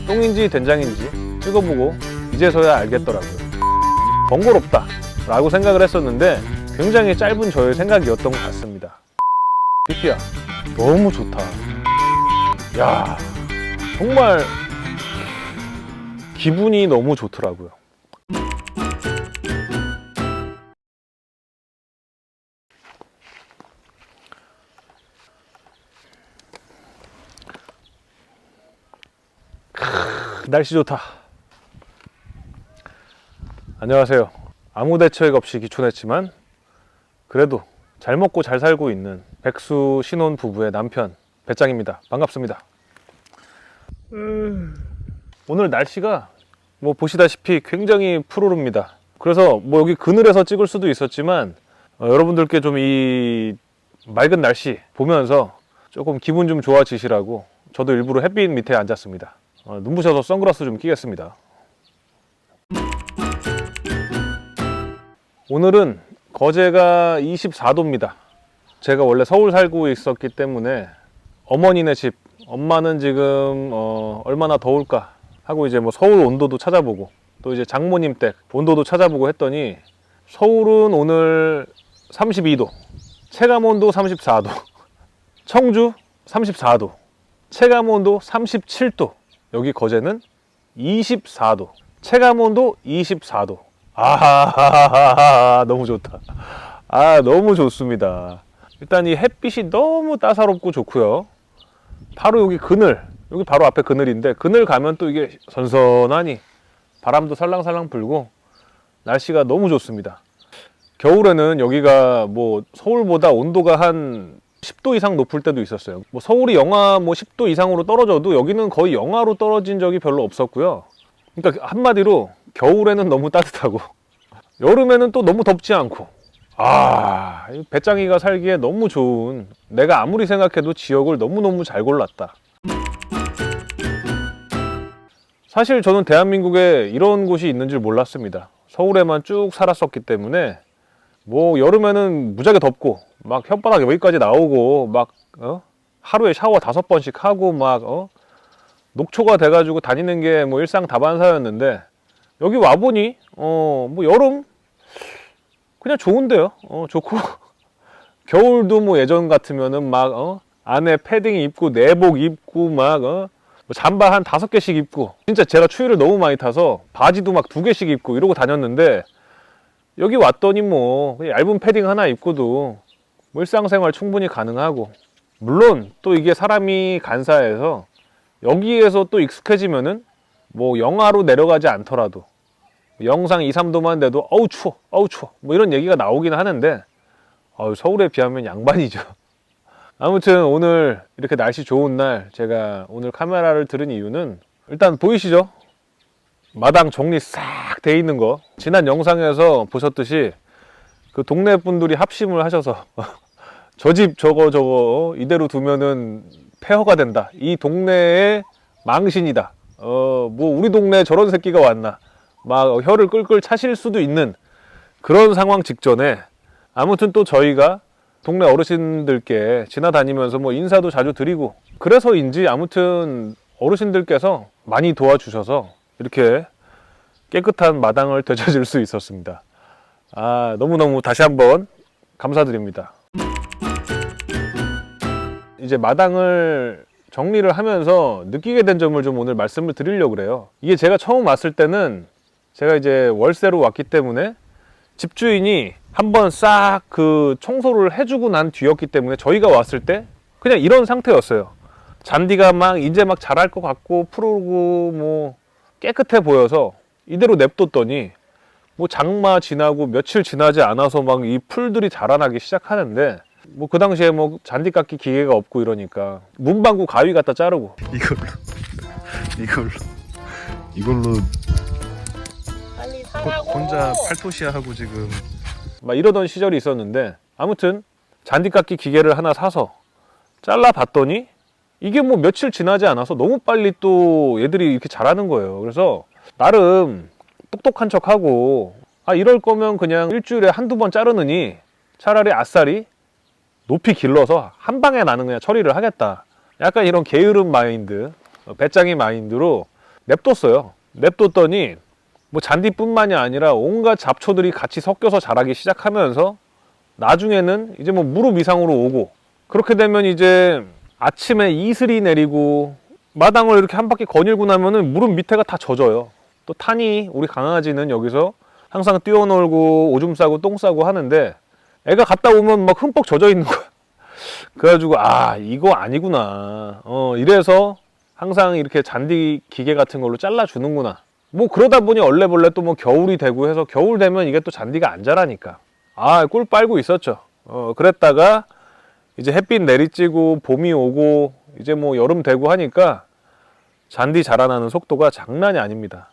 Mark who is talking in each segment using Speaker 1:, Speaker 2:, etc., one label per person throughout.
Speaker 1: 똥인지 된장인지 찍어보고 이제서야 알겠더라고요. 번거롭다 라고 생각을 했었는데 굉장히 짧은 저의 생각이었던 것 같습니다. 삐삐야 너무 좋다. 야 정말 기분이 너무 좋더라고요. 날씨 좋다. 안녕하세요. 아무 대책 없이 귀촌했지만 그래도 잘 먹고 잘 살고 있는 백수 신혼 부부의 남편 배짱입니다. 반갑습니다. 오늘 날씨가 뭐 보시다시피 굉장히 푸르릅니다. 그래서 뭐 여기 그늘에서 찍을 수도 있었지만 여러분들께 좀 이 맑은 날씨 보면서 조금 기분 좀 좋아지시라고 저도 일부러 햇빛 밑에 앉았습니다. 눈부셔서 선글라스 좀 끼겠습니다. 오늘은 거제가 24도입니다. 제가 원래 서울 살고 있었기 때문에 어머니네 집, 엄마는 지금 얼마나 더울까 하고 이제 뭐 서울 온도도 찾아보고 또 이제 장모님 댁 온도도 찾아보고 했더니 서울은 오늘 32도, 체감온도 34도, 청주 34도, 체감온도 37도, 여기 거제는 24도, 체감온도 24도. 너무 좋다. 너무 좋습니다. 일단 이 햇빛이 너무 따사롭고 좋고요. 바로 여기 그늘, 여기 바로 앞에 그늘인데 그늘 가면 또 이게 선선하니 바람도 살랑살랑 불고 날씨가 너무 좋습니다. 겨울에는 여기가 뭐 서울보다 온도가 한 10도 이상 높을 때도 있었어요. 뭐 서울이 영하 뭐 10도 이상으로 떨어져도 여기는 거의 영하로 떨어진 적이 별로 없었고요. 그러니까 한마디로 겨울에는 너무 따뜻하고 여름에는 또 너무 덥지 않고 배짱이가 살기에 너무 좋은, 내가 아무리 생각해도 지역을 너무너무 잘 골랐다. 사실 저는 대한민국에 이런 곳이 있는 줄 몰랐습니다. 서울에만 쭉 살았었기 때문에 뭐 여름에는 무지하게 덥고 막 혓바닥 여기까지 나오고 막 하루에 샤워 5번씩 하고 막 녹초가 돼가지고 다니는 게 뭐 일상다반사였는데 여기 와보니 뭐 여름 그냥 좋은데요. 좋고 겨울도 뭐 예전 같으면은 막 안에 패딩 입고 내복 입고 막 잠바 한 5개씩 입고, 진짜 제가 추위를 너무 많이 타서 바지도 막 2개씩 입고 이러고 다녔는데 여기 왔더니 뭐 얇은 패딩 하나 입고도 뭐 일상생활 충분히 가능하고, 물론 또 이게 사람이 간사해서 여기에서 또 익숙해지면은 뭐 영하로 내려가지 않더라도 영상 2, 3도만 돼도 어우 추워 뭐 이런 얘기가 나오긴 하는데 서울에 비하면 양반이죠. 아무튼 오늘 이렇게 날씨 좋은 날 제가 오늘 카메라를 들은 이유는 일단 보이시죠? 마당 정리 싹 돼 있는 거, 지난 영상에서 보셨듯이 그 동네 분들이 합심을 하셔서 저 집 저거 이대로 두면은 폐허가 된다, 이 동네의 망신이다, 뭐 우리 동네에 저런 새끼가 왔나 막 혀를 끌끌 차실 수도 있는 그런 상황 직전에 아무튼 또 저희가 동네 어르신들께 지나다니면서 뭐 인사도 자주 드리고 그래서인지 아무튼 어르신들께서 많이 도와주셔서 이렇게 깨끗한 마당을 되찾을 수 있었습니다. 너무너무 다시 한번 감사드립니다. 이제 마당을 정리를 하면서 느끼게 된 점을 좀 오늘 말씀을 드리려고 그래요. 이게 제가 처음 왔을 때는 제가 이제 월세로 왔기 때문에 집주인이 한번 싹 그 청소를 해주고 난 뒤였기 때문에 저희가 왔을 때 그냥 이런 상태였어요. 잔디가 막 이제 막 자랄 것 같고 푸르고 뭐 깨끗해 보여서 이대로 냅뒀더니 뭐 장마 지나고 며칠 지나지 않아서 막 이 풀들이 자라나기 시작하는데 뭐 그 당시에 뭐 잔디 깎기 기계가 없고 이러니까 문방구 가위 갖다 자르고
Speaker 2: 이걸로
Speaker 3: 빨리 사라고.
Speaker 2: 혼자 팔토시야 하고 지금
Speaker 1: 막 이러던 시절이 있었는데 아무튼 잔디 깎기 기계를 하나 사서 잘라 봤더니 이게 뭐 며칠 지나지 않아서 너무 빨리 또 얘들이 이렇게 자라는 거예요. 그래서 나름 똑똑한 척하고 이럴 거면 그냥 일주일에 한두 번 자르느니 차라리 아싸리 높이 길러서 한 방에 나는 그냥 처리를 하겠다, 약간 이런 게으름 마인드, 배짱이 마인드로 냅뒀어요. 냅뒀더니 뭐 잔디뿐만이 아니라 온갖 잡초들이 같이 섞여서 자라기 시작하면서 나중에는 이제 뭐 무릎 이상으로 오고, 그렇게 되면 이제 아침에 이슬이 내리고 마당을 이렇게 한 바퀴 거닐고 나면은 무릎 밑에가 다 젖어요. 또 타니 우리 강아지는 여기서 항상 뛰어놀고 오줌 싸고 똥 싸고 하는데 애가 갔다 오면 막 흠뻑 젖어 있는 거야. 그래가지고 아 이거 아니구나. 이래서 항상 이렇게 잔디 기계 같은 걸로 잘라주는구나. 뭐 그러다 보니 얼레벌레 또 뭐 겨울이 되고 해서 겨울 되면 이게 또 잔디가 안 자라니까 아 꿀 빨고 있었죠. 그랬다가 이제 햇빛 내리쬐고 봄이 오고 이제 뭐 여름 되고 하니까 잔디 자라나는 속도가 장난이 아닙니다.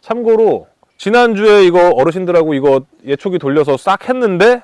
Speaker 1: 참고로 지난주에 이거 어르신들하고 이거 예초기 돌려서 싹 했는데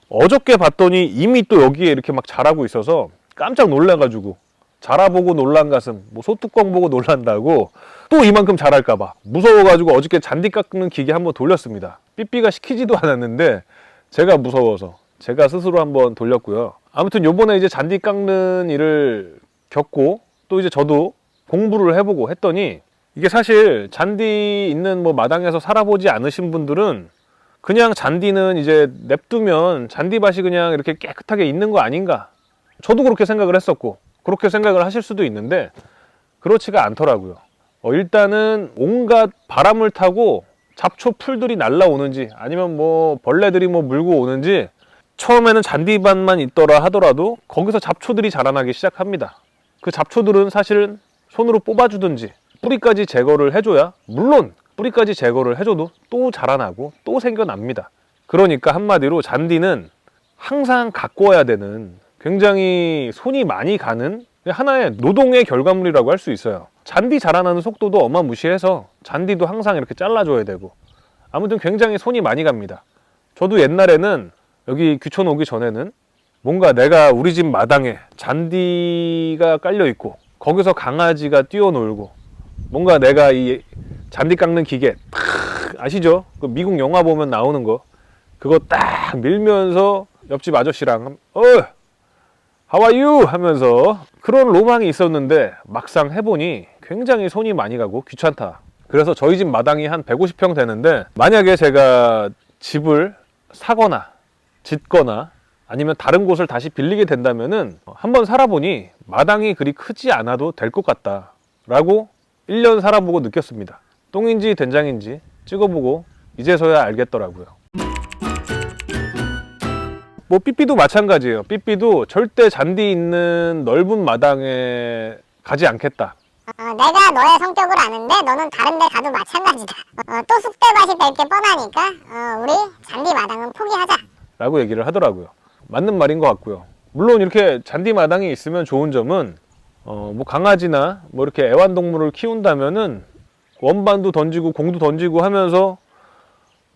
Speaker 1: 어저께 봤더니 이미 또 여기에 이렇게 막 자라고 있어서 깜짝 놀라가지고 자라보고 놀란 가슴, 뭐 소뚜껑 보고 놀란다고 또 이만큼 자랄까봐 무서워가지고 어저께 잔디 깎는 기계 한번 돌렸습니다. 삐삐가 시키지도 않았는데 제가 무서워서 제가 스스로 한번 돌렸고요. 아무튼 요번에 이제 잔디 깎는 일을 겪고 또 이제 저도 공부를 해보고 했더니 이게 사실 잔디 있는 뭐 마당에서 살아보지 않으신 분들은 그냥 잔디는 이제 냅두면 잔디밭이 그냥 이렇게 깨끗하게 있는 거 아닌가. 저도 그렇게 생각을 했었고 그렇게 생각을 하실 수도 있는데 그렇지가 않더라고요. 일단은 온갖 바람을 타고 잡초 풀들이 날라오는지 아니면 뭐 벌레들이 뭐 물고 오는지 처음에는 잔디밭만 있더라 하더라도 거기서 잡초들이 자라나기 시작합니다. 그 잡초들은 사실은 손으로 뽑아주든지 뿌리까지 제거를 해줘야, 물론 뿌리까지 제거를 해줘도 또 자라나고 또 생겨납니다. 그러니까 한마디로 잔디는 항상 가꿔야 되는, 굉장히 손이 많이 가는 하나의 노동의 결과물이라고 할 수 있어요. 잔디 자라나는 속도도 어마무시해서 잔디도 항상 이렇게 잘라줘야 되고, 아무튼 굉장히 손이 많이 갑니다. 저도 옛날에는 여기 귀촌 오기 전에는 뭔가 내가 우리 집 마당에 잔디가 깔려 있고 거기서 강아지가 뛰어놀고 뭔가 내가 이 잔디 깎는 기계 아시죠? 그 미국 영화 보면 나오는 거 그거 딱 밀면서 옆집 아저씨랑 How are you? 하면서 그런 로망이 있었는데 막상 해보니 굉장히 손이 많이 가고 귀찮다. 그래서 저희 집 마당이 한 150평 되는데 만약에 제가 집을 사거나 짓거나 아니면 다른 곳을 다시 빌리게 된다면은 한번 살아보니 마당이 그리 크지 않아도 될 것 같다 라고 1년 살아보고 느꼈습니다. 똥인지 된장인지 찍어보고 이제서야 알겠더라고요. 뭐 삐삐도 마찬가지예요. 삐삐도 절대 잔디 있는 넓은 마당에 가지 않겠다.
Speaker 4: 내가 너의 성격을 아는데 너는 다른 데 가도 마찬가지다. 또 쑥대밭이 될 게 뻔하니까 우리 잔디 마당은 포기하자
Speaker 1: 라고 얘기를 하더라고요. 맞는 말인 것 같고요. 물론 이렇게 잔디 마당이 있으면 좋은 점은 뭐 강아지나 뭐 이렇게 애완동물을 키운다면은 원반도 던지고 공도 던지고 하면서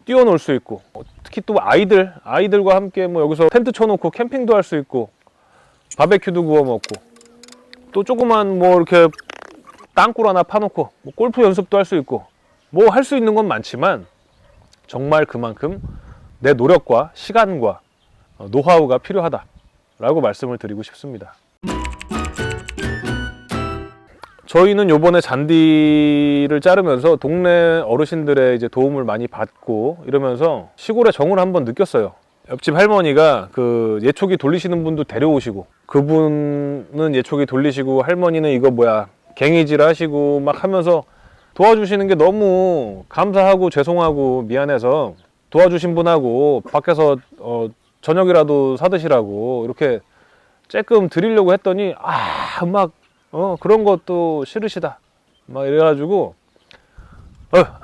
Speaker 1: 뛰어놀 수 있고, 특히 또 아이들과 함께 뭐 여기서 텐트 쳐놓고 캠핑도 할 수 있고 바베큐도 구워 먹고 또 조그만 뭐 이렇게 땅굴 하나 파놓고 뭐 골프 연습도 할 수 있고 뭐 할 수 있는 건 많지만 정말 그만큼 내 노력과 시간과 노하우가 필요하다라고 말씀을 드리고 싶습니다. 저희는 요번에 잔디를 자르면서 동네 어르신들의 이제 도움을 많이 받고 이러면서 시골의 정을 한번 느꼈어요. 옆집 할머니가 그 예초기 돌리시는 분도 데려오시고, 그분은 예초기 돌리시고 할머니는 이거 뭐야 갱이질 하시고 막 하면서 도와주시는 게 너무 감사하고 죄송하고 미안해서 도와주신 분하고 밖에서 저녁이라도 사드시라고 이렇게 쬐끔 드리려고 했더니 막 그런 것도 싫으시다 막 이래가지고
Speaker 5: 와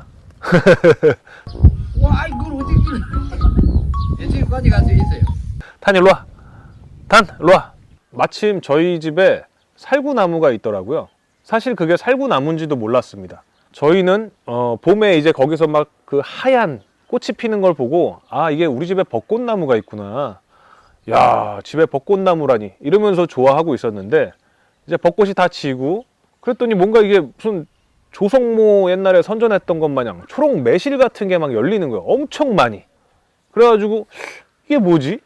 Speaker 5: 이걸 어디 지금까지 갈 수 있어요?
Speaker 1: 탄 일로 와. 탄 일로 와. 마침 저희 집에 살구나무가 있더라고요. 사실 그게 살구나무인지도 몰랐습니다. 저희는 봄에 이제 거기서 막 그 하얀 꽃이 피는 걸 보고 이게 우리 집에 벚꽃나무가 있구나, 야 집에 벚꽃나무라니 이러면서 좋아하고 있었는데 이제 벚꽃이 다 지고 그랬더니 뭔가 이게 무슨 조성모 옛날에 선전했던 것 마냥 초록 매실 같은 게 막 열리는 거예요. 엄청 많이. 그래가지고 이게 뭐지?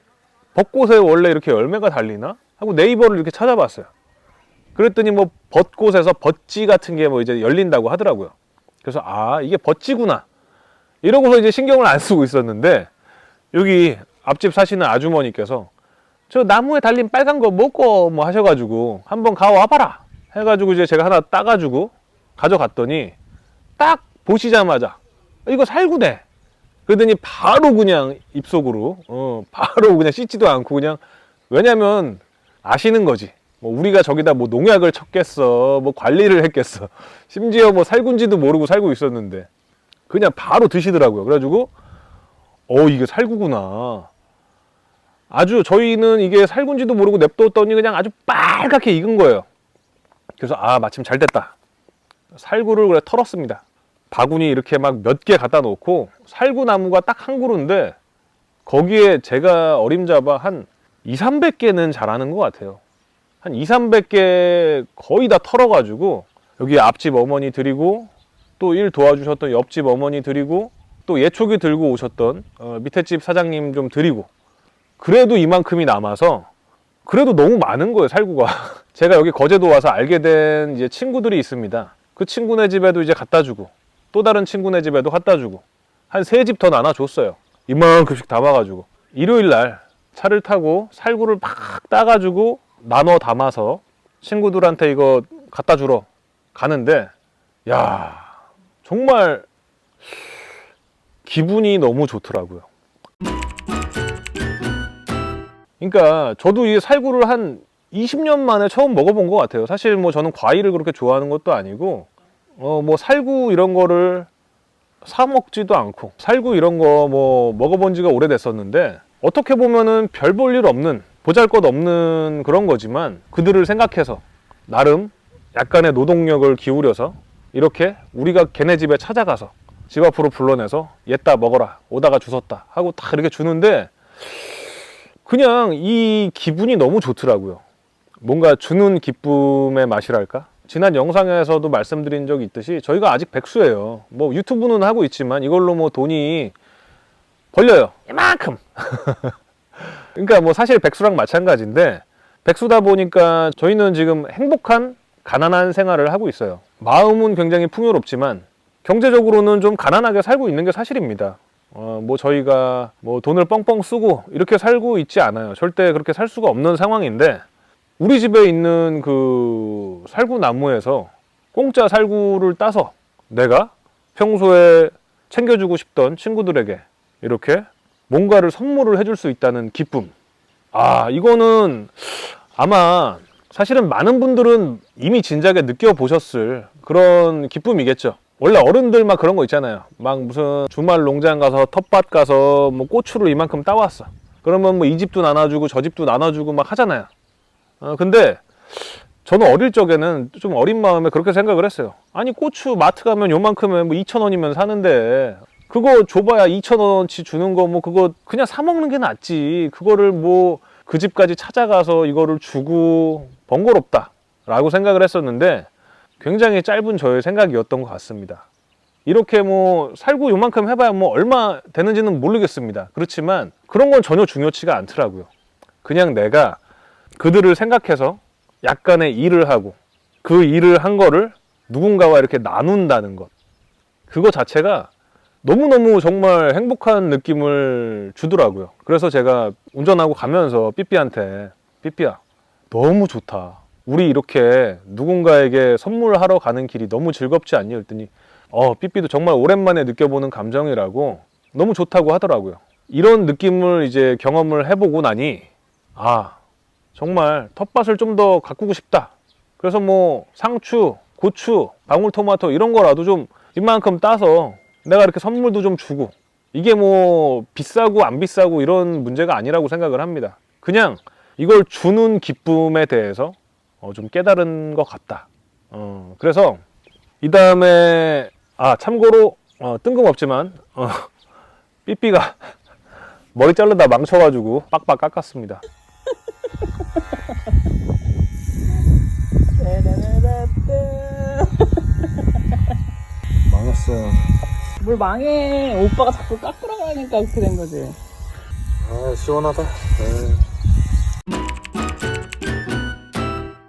Speaker 1: 벚꽃에 원래 이렇게 열매가 달리나? 하고 네이버를 이렇게 찾아봤어요. 그랬더니 뭐 벚꽃에서 벚지 같은 게 뭐 이제 열린다고 하더라고요. 그래서 아, 이게 벚지구나 이러고서 이제 신경을 안 쓰고 있었는데, 여기 앞집 사시는 아주머니께서 저 나무에 달린 빨간 거 먹고 뭐 하셔가지고 한번 가와봐라 해가지고 이제 제가 하나 따가지고 가져갔더니 딱 보시자마자 이거 살구네 그러더니 바로 그냥 입속으로 바로 그냥 씻지도 않고 그냥, 왜냐면 아시는 거지, 뭐 우리가 저기다 뭐 농약을 쳤겠어, 뭐 관리를 했겠어, 심지어 뭐 살군지도 모르고 살고 있었는데 그냥 바로 드시더라고요. 그래가지고 이게 살구구나. 아주 저희는 이게 살군지도 모르고 냅뒀더니 그냥 아주 빨갛게 익은 거예요. 그래서 아, 마침 잘 됐다. 살구를 그래 털었습니다. 바구니 이렇게 막 몇 개 갖다 놓고, 살구나무가 딱 한 그루인데 거기에 제가 어림잡아 한 200~300개는 자라는 것 같아요. 한 200~300개 거의 다 털어가지고 여기 앞집 어머니 드리고, 또 일 도와주셨던 옆집 어머니 드리고, 또 예초기 들고 오셨던 밑에 집 사장님 좀 드리고, 그래도 이만큼이 남아서 그래도 너무 많은 거예요, 살구가. 제가 여기 거제도 와서 알게 된 이제 친구들이 있습니다. 그 친구네 집에도 이제 갖다 주고, 또 다른 친구네 집에도 갖다 주고, 한 3집 더 나눠줬어요. 이만큼씩 담아가지고 일요일 날 차를 타고 살구를 막 따가지고 나눠 담아서 친구들한테 이거 갖다 주러 가는데, 야, 정말 기분이 너무 좋더라고요. 그러니까 저도 이 살구를 한 20년 만에 처음 먹어본 것 같아요. 사실 뭐 저는 과일을 그렇게 좋아하는 것도 아니고 뭐 살구 이런 거를 사 먹지도 않고, 살구 이런 거 뭐 먹어본 지가 오래됐었는데, 어떻게 보면은 별 볼 일 없는, 보잘것없는 그런 거지만 그들을 생각해서 나름 약간의 노동력을 기울여서 이렇게 우리가 걔네 집에 찾아가서 집 앞으로 불러내서 얘따 먹어라, 오다가 주웠다 하고 딱 이렇게 주는데, 그냥 이 기분이 너무 좋더라고요. 뭔가 주는 기쁨의 맛이랄까? 지난 영상에서도 말씀드린 적이 있듯이 저희가 아직 백수예요. 뭐 유튜브는 하고 있지만 이걸로 뭐 돈이 벌려요, 이만큼. 그러니까 뭐 사실 백수랑 마찬가지인데, 백수다 보니까 저희는 지금 행복한 가난한 생활을 하고 있어요. 마음은 굉장히 풍요롭지만 경제적으로는 좀 가난하게 살고 있는 게 사실입니다. 뭐 저희가 뭐 돈을 뻥뻥 쓰고 이렇게 살고 있지 않아요. 절대 그렇게 살 수가 없는 상황인데, 우리 집에 있는 그 살구나무에서 공짜 살구를 따서 내가 평소에 챙겨주고 싶던 친구들에게 이렇게 뭔가를 선물을 해줄 수 있다는 기쁨. 아, 이거는 아마 사실은 많은 분들은 이미 진작에 느껴보셨을 그런 기쁨이겠죠. 원래 어른들 막 그런 거 있잖아요. 막 무슨 주말 농장 가서 텃밭 가서 뭐 고추를 이만큼 따왔어. 그러면 뭐 이 집도 나눠주고 저 집도 나눠주고 막 하잖아요. 근데 저는 어릴 적에는 좀 어린 마음에 그렇게 생각을 했어요. 아니, 고추 마트 가면 요만큼에 뭐 2,000원이면 사는데 그거 줘봐야 2,000원어치 주는 거 뭐 그거 그냥 사 먹는 게 낫지. 그거를 뭐 그 집까지 찾아가서 이거를 주고 번거롭다 라고 생각을 했었는데, 굉장히 짧은 저의 생각이었던 것 같습니다. 이렇게 뭐 살고 요만큼 해봐야 뭐 얼마 되는지는 모르겠습니다. 그렇지만 그런 건 전혀 중요치가 않더라고요. 그냥 내가 그들을 생각해서 약간의 일을 하고, 그 일을 한 거를 누군가와 이렇게 나눈다는 것, 그거 자체가 너무너무 정말 행복한 느낌을 주더라고요. 그래서 제가 운전하고 가면서 삐삐한테, 삐삐야, 너무 좋다, 우리 이렇게 누군가에게 선물하러 가는 길이 너무 즐겁지 않니? 그랬더니 삐삐도 정말 오랜만에 느껴보는 감정이라고 너무 좋다고 하더라고요. 이런 느낌을 이제 경험을 해보고 나니, 아, 정말 텃밭을 좀 더 가꾸고 싶다. 그래서 뭐 상추, 고추, 방울토마토 이런 거라도 좀 이만큼 따서 내가 이렇게 선물도 좀 주고, 이게 뭐 비싸고 안 비싸고 이런 문제가 아니라고 생각을 합니다. 그냥 이걸 주는 기쁨에 대해서 좀 깨달은 것 같다. 그래서 이 다음에 참고로 뜬금없지만 삐삐가 머리 자르다 망쳐가지고 빡빡 깎았습니다. 망했어요.
Speaker 3: 뭘 망해. 오빠가 자꾸 깎으러 가니까 그렇게 된 거지.
Speaker 1: 시원하다.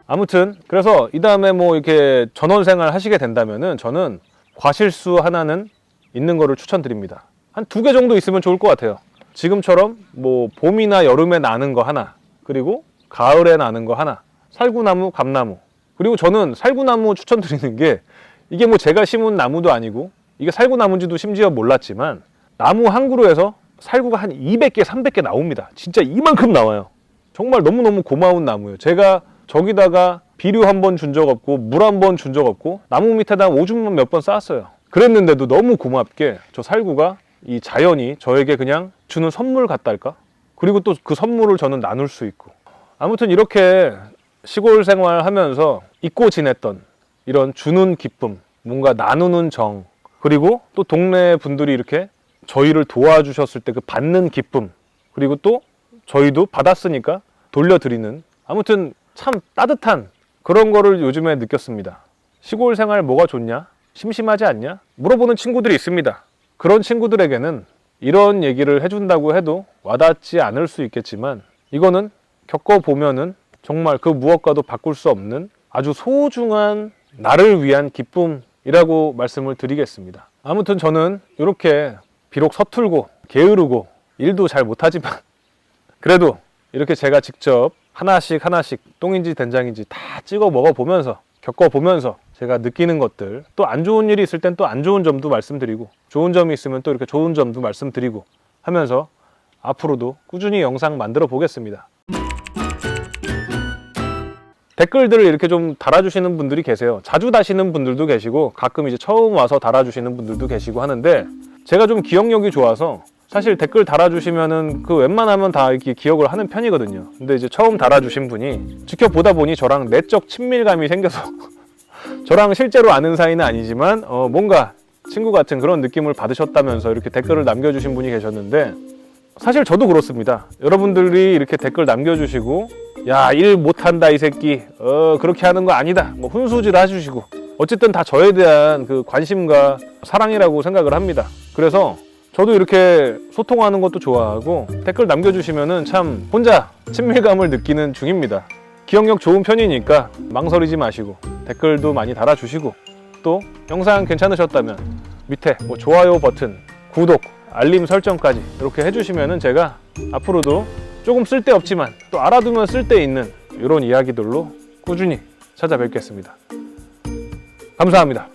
Speaker 1: 아무튼 그래서 이 다음에 뭐 이렇게 전원생활 하시게 된다면은 저는 과실수 하나는 있는 거를 추천드립니다. 한 2개 정도 있으면 좋을 것 같아요. 지금처럼 뭐 봄이나 여름에 나는 거 하나, 그리고 가을에 나는 거 하나, 살구나무, 감나무. 그리고 저는 살구나무 추천드리는 게 이게 뭐 제가 심은 나무도 아니고 이게 살구나무인지도 심지어 몰랐지만 나무 한 그루에서 살구가 한 200개, 300개 나옵니다. 진짜 이만큼 나와요. 정말 너무너무 고마운 나무예요. 제가 저기다가 비료 한 번 준 적 없고 물 한 번 준 적 없고 나무 밑에다 오줌만 몇 번 쌓았어요. 그랬는데도 너무 고맙게 저 살구가 이 자연이 저에게 그냥 주는 선물 같달까? 그리고 또 그 선물을 저는 나눌 수 있고. 아무튼 이렇게 시골 생활하면서 잊고 지냈던 이런 주는 기쁨, 뭔가 나누는 정, 그리고 또 동네 분들이 이렇게 저희를 도와주셨을 때 그 받는 기쁨, 그리고 또 저희도 받았으니까 돌려드리는, 아무튼 참 따뜻한 그런 거를 요즘에 느꼈습니다. 시골 생활 뭐가 좋냐? 심심하지 않냐? 물어보는 친구들이 있습니다. 그런 친구들에게는 이런 얘기를 해준다고 해도 와닿지 않을 수 있겠지만 이거는 겪어보면은 정말 그 무엇과도 바꿀 수 없는 아주 소중한 나를 위한 기쁨이라고 말씀을 드리겠습니다. 아무튼 저는 이렇게 비록 서툴고 게으르고 일도 잘 못하지만 그래도 이렇게 제가 직접 하나씩 똥인지 된장인지 다 찍어 먹어보면서 겪어보면서 제가 느끼는 것들, 또 안 좋은 일이 있을 땐 또 안 좋은 점도 말씀드리고 좋은 점이 있으면 또 이렇게 좋은 점도 말씀드리고 하면서 앞으로도 꾸준히 영상 만들어 보겠습니다. 댓글들을 이렇게 좀 달아주시는 분들이 계세요. 자주 다시는 분들도 계시고 가끔 이제 처음 와서 달아주시는 분들도 계시고 하는데 제가 좀 기억력이 좋아서 사실 댓글 달아주시면은 그 웬만하면 다 이렇게 기억을 하는 편이거든요. 근데 이제 처음 달아주신 분이 지켜보다 보니 저랑 내적 친밀감이 생겨서 저랑 실제로 아는 사이는 아니지만 뭔가 친구 같은 그런 느낌을 받으셨다면서 이렇게 댓글을 남겨주신 분이 계셨는데 사실 저도 그렇습니다. 여러분들이 이렇게 댓글 남겨주시고 야, 일 못한다 이 새끼 그렇게 하는 거 아니다 뭐 훈수질 해주시고 어쨌든 다 저에 대한 그 관심과 사랑이라고 생각을 합니다. 그래서 저도 이렇게 소통하는 것도 좋아하고 댓글 남겨주시면은 참 혼자 친밀감을 느끼는 중입니다. 기억력 좋은 편이니까 망설이지 마시고 댓글도 많이 달아주시고 또 영상 괜찮으셨다면 밑에 뭐 좋아요 버튼, 구독, 알림 설정까지 이렇게 해주시면은 제가 앞으로도 조금 쓸데없지만 또 알아두면 쓸데있는 이런 이야기들로 꾸준히 찾아뵙겠습니다. 감사합니다.